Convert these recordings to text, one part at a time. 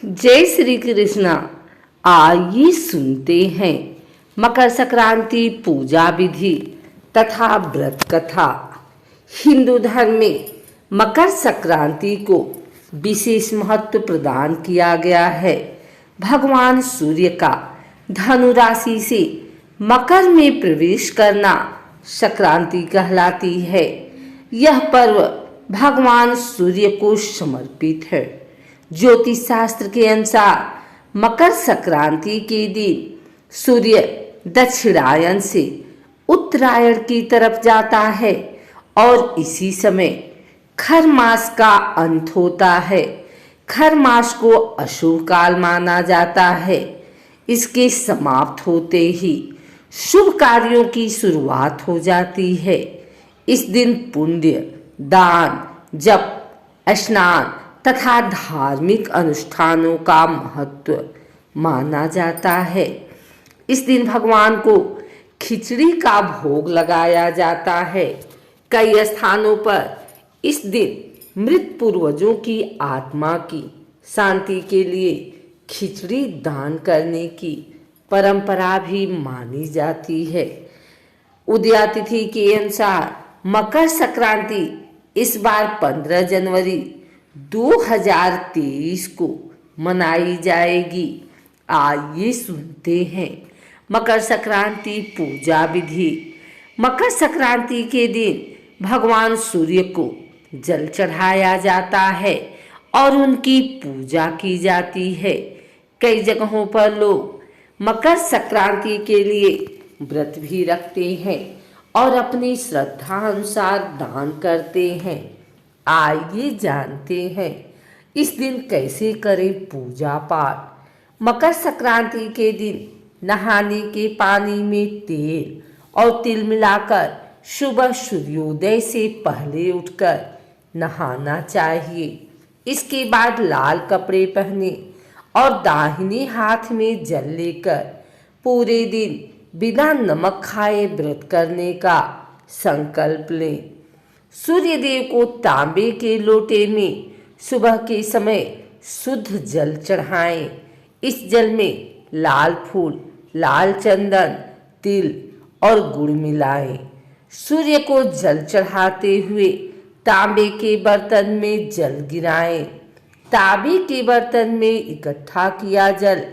जय श्री कृष्णा। आइए सुनते हैं मकर संक्रांति पूजा विधि तथा व्रत कथा। हिंदू धर्म में मकर संक्रांति को विशेष महत्व प्रदान किया गया है। भगवान सूर्य का धनु राशि से मकर में प्रवेश करना संक्रांति कहलाती है। यह पर्व भगवान सूर्य को समर्पित है। ज्योतिष शास्त्र के अनुसार मकर संक्रांति के दिन सूर्य दक्षिणायन से उत्तरायण की तरफ जाता है और इसी समय खर मास का अंत होता है। खर मास को अशुभ काल माना जाता है। इसके समाप्त होते ही शुभ कार्यों की शुरुआत हो जाती है। इस दिन पुण्य, दान, जप, स्नान तथा धार्मिक अनुष्ठानों का महत्व माना जाता है। इस दिन भगवान को खिचड़ी का भोग लगाया जाता है। कई स्थानों पर इस दिन मृत पूर्वजों की आत्मा की शांति के लिए खिचड़ी दान करने की परंपरा भी मानी जाती है। उदया तिथि के अनुसार मकर संक्रांति इस बार 15 जनवरी 2023 को मनाई जाएगी। आइए सुनते हैं मकर संक्रांति पूजा विधि। मकर संक्रांति के दिन भगवान सूर्य को जल चढ़ाया जाता है और उनकी पूजा की जाती है। कई जगहों पर लोग मकर संक्रांति के लिए व्रत भी रखते हैं और अपनी श्रद्धा अनुसार दान करते हैं। आइए जानते हैं इस दिन कैसे करें पूजा पाठ। मकर संक्रांति के दिन नहाने के पानी में तेल और तिल मिलाकर सुबह सूर्योदय से पहले उठकर नहाना चाहिए। इसके बाद लाल कपड़े पहने और दाहिने हाथ में जल लेकर पूरे दिन बिना नमक खाए व्रत करने का संकल्प लें। सूर्य देव को तांबे के लोटे में सुबह के समय शुद्ध जल चढ़ाएं। इस जल में लाल फूल, लाल चंदन, तिल और गुड़ मिलाएं। सूर्य को जल चढ़ाते हुए तांबे के बर्तन में जल गिराएं। तांबे के बर्तन में इकट्ठा किया जल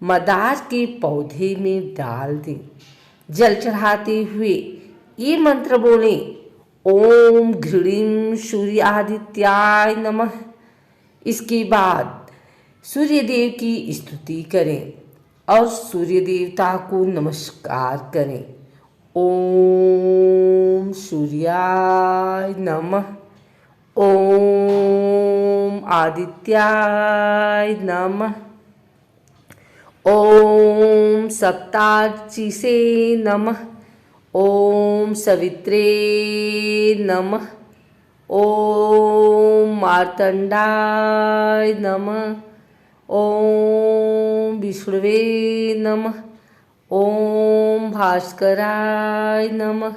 मदार के पौधे में डाल दें। जल चढ़ाते हुए ये मंत्र बोलें, ओम घृणीं सूर्यादित्याय नमः। इसके बाद सूर्य देव की स्तुति करें और सूर्य देवता को नमस्कार करें। ओम सूर्याय नमः, ओम आदित्याय नमः, ओम सप्तार्चिसे नमः, ओम सवित्रे नमः, ओम मार्तंडाय नमः, ओम विष्णुवे नमः, ओम भास्कराय नमः,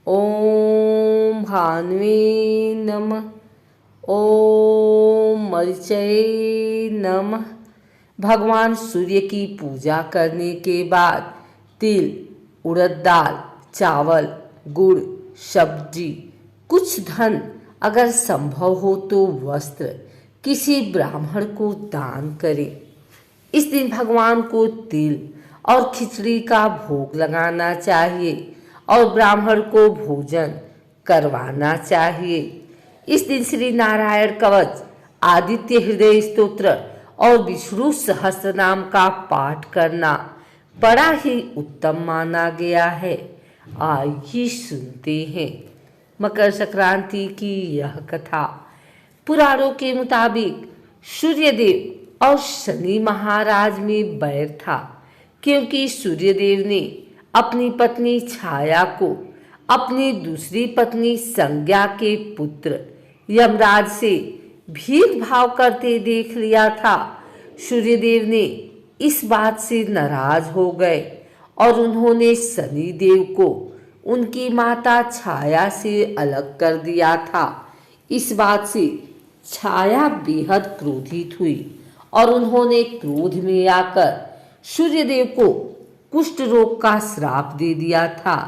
ओम भानुवे नमः, ओम मरीचये नमः। भगवान सूर्य की पूजा करने के बाद तिल, उड़द दाल, चावल, गुड़, सब्जी, कुछ धन, अगर संभव हो तो वस्त्र किसी ब्राह्मण को दान करें। इस दिन भगवान को तिल और खिचड़ी का भोग लगाना चाहिए और ब्राह्मण को भोजन करवाना चाहिए। इस दिन श्री नारायण कवच, आदित्य हृदय स्तोत्र और विष्णु सहस्त्रनाम का पाठ करना बड़ा ही उत्तम माना गया है। आइए सुनते हैं मकर संक्रांति की यह कथा। पुराणों के मुताबिक सूर्यदेव और शनि महाराज में बैर था, क्योंकि सूर्यदेव ने अपनी पत्नी छाया को अपनी दूसरी पत्नी संज्ञा के पुत्र यमराज से भेदभाव करते देख लिया था। सूर्यदेव ने इस बात से नाराज हो गए और उन्होंने शनि देव को उनकी माता छाया से अलग कर दिया था। इस बात से छाया बेहद क्रोधित हुई और उन्होंने क्रोध में आकर सूर्यदेव को कुष्ठ रोग का श्राप दे दिया था।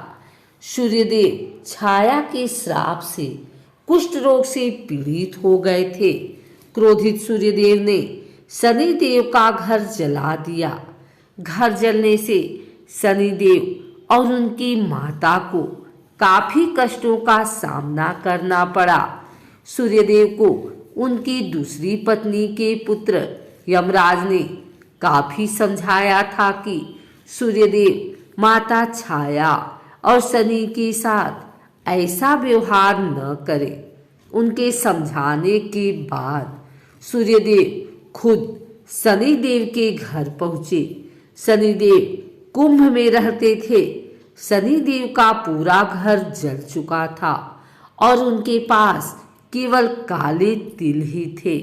सूर्यदेव छाया के श्राप से कुष्ठ रोग से पीड़ित हो गए थे। क्रोधित सूर्यदेव ने शनिदेव का घर जला दिया। घर जलने से शनिदेव और उनकी माता को काफी कष्टों का सामना करना पड़ा। सूर्यदेव को उनकी दूसरी पत्नी के पुत्र यमराज ने काफी समझाया था कि सूर्यदेव माता छाया और शनि के साथ ऐसा व्यवहार न करे। उनके समझाने के बाद सूर्यदेव खुद शनिदेव के घर पहुंचे। शनिदेव कुंभ में रहते थे। शनिदेव का पूरा घर जल चुका था और उनके पास केवल काले तिल ही थे।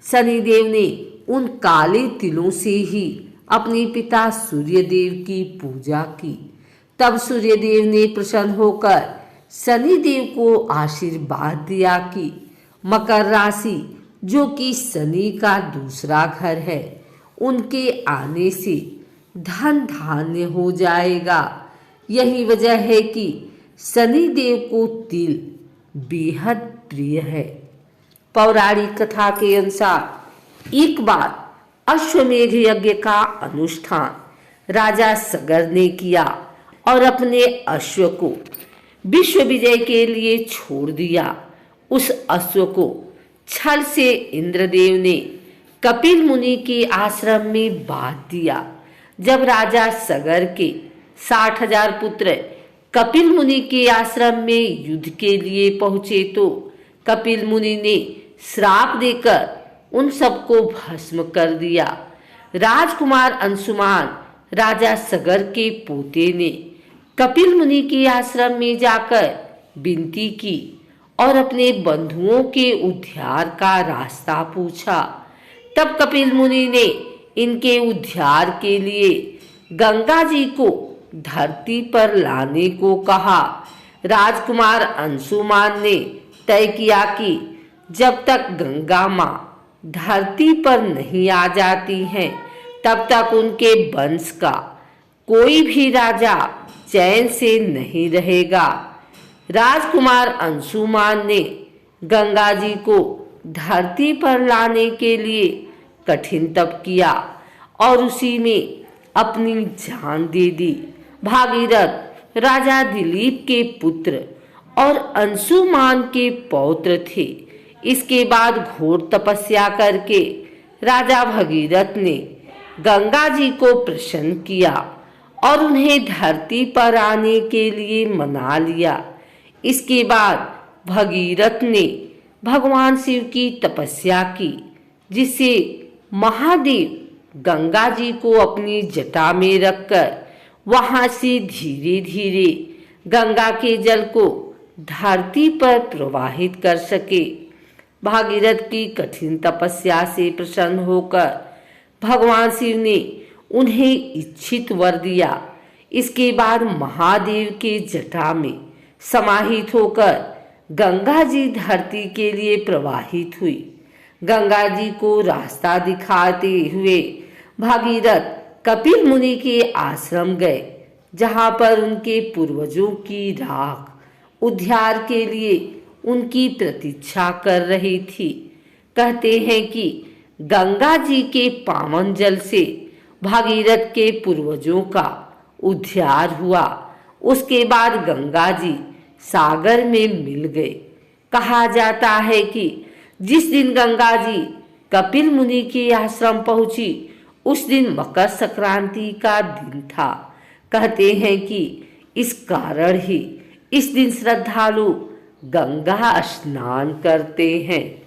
शनिदेव ने उन काले तिलों से ही अपने पिता सूर्यदेव की पूजा की। तब सूर्यदेव ने प्रसन्न होकर शनिदेव को आशीर्वाद दिया कि मकर राशि, जो कि शनि का दूसरा घर है, उनके आने से धन धान्य हो जाएगा। यही वजह है कि शनिदेव को तिल बेहद प्रिय है। पौराणिक कथा के अनुसार एक बार अश्वमेध यज्ञ का अनुष्ठान राजा सगर ने किया और अपने अश्व को विश्व विजय के लिए छोड़ दिया। उस अश्व को छल से इंद्रदेव ने कपिल मुनि के आश्रम में बांध दिया। जब राजा सगर के 60,000 पुत्र कपिल मुनि के आश्रम में युद्ध के लिए पहुंचे तो कपिल मुनि ने श्राप देकर उन सबको भस्म कर दिया। राजकुमार अंशुमान राजा सगर के पोते ने कपिल मुनि के आश्रम में जाकर विनती की और अपने बंधुओं के उद्धार का रास्ता पूछा। तब कपिल मुनि ने इनके उद्धार के लिए गंगा जी को धरती पर लाने को कहा। राजकुमार अंशुमान ने तय किया कि जब तक गंगा माँ धरती पर नहीं आ जाती हैं, तब तक उनके वंश का कोई भी राजा चैन से नहीं रहेगा। राजकुमार अंशुमान ने गंगा जी को धरती पर लाने के लिए कठिन तप किया और उसी में अपनी जान दे दी। भागीरथ राजा दिलीप के पुत्र और अंशुमान के पौत्र थे। इसके बाद घोर तपस्या करके राजा भगीरथ ने गंगा जी को प्रसन्न किया और उन्हें धरती पर आने के लिए मना लिया। इसके बाद भगीरथ ने भगवान शिव की तपस्या की, जिससे महादेव गंगा जी को अपनी जटा में रखकर वहां से धीरे धीरे गंगा के जल को धरती पर प्रवाहित कर सके। भागीरथ की कठिन तपस्या से प्रसन्न होकर भगवान शिव ने उन्हें इच्छित वर दिया। इसके बाद महादेव के जटा में समाहित होकर गंगा जी धरती के लिए प्रवाहित हुई। गंगा जी को रास्ता दिखाते हुए भागीरथ कपिल मुनि के आश्रम गए, जहां पर उनके पूर्वजों की राख उद्धार के लिए उनकी प्रतीक्षा कर रही थी। कहते हैं कि गंगा जी के पावन जल से भागीरथ के पूर्वजों का उद्धार हुआ। उसके बाद गंगा जी सागर में मिल गए। कहा जाता है कि जिस दिन गंगा जी कपिल मुनि के आश्रम पहुंची, उस दिन मकर संक्रांति का दिन था। कहते हैं कि इस कारण ही इस दिन श्रद्धालु गंगा स्नान करते हैं।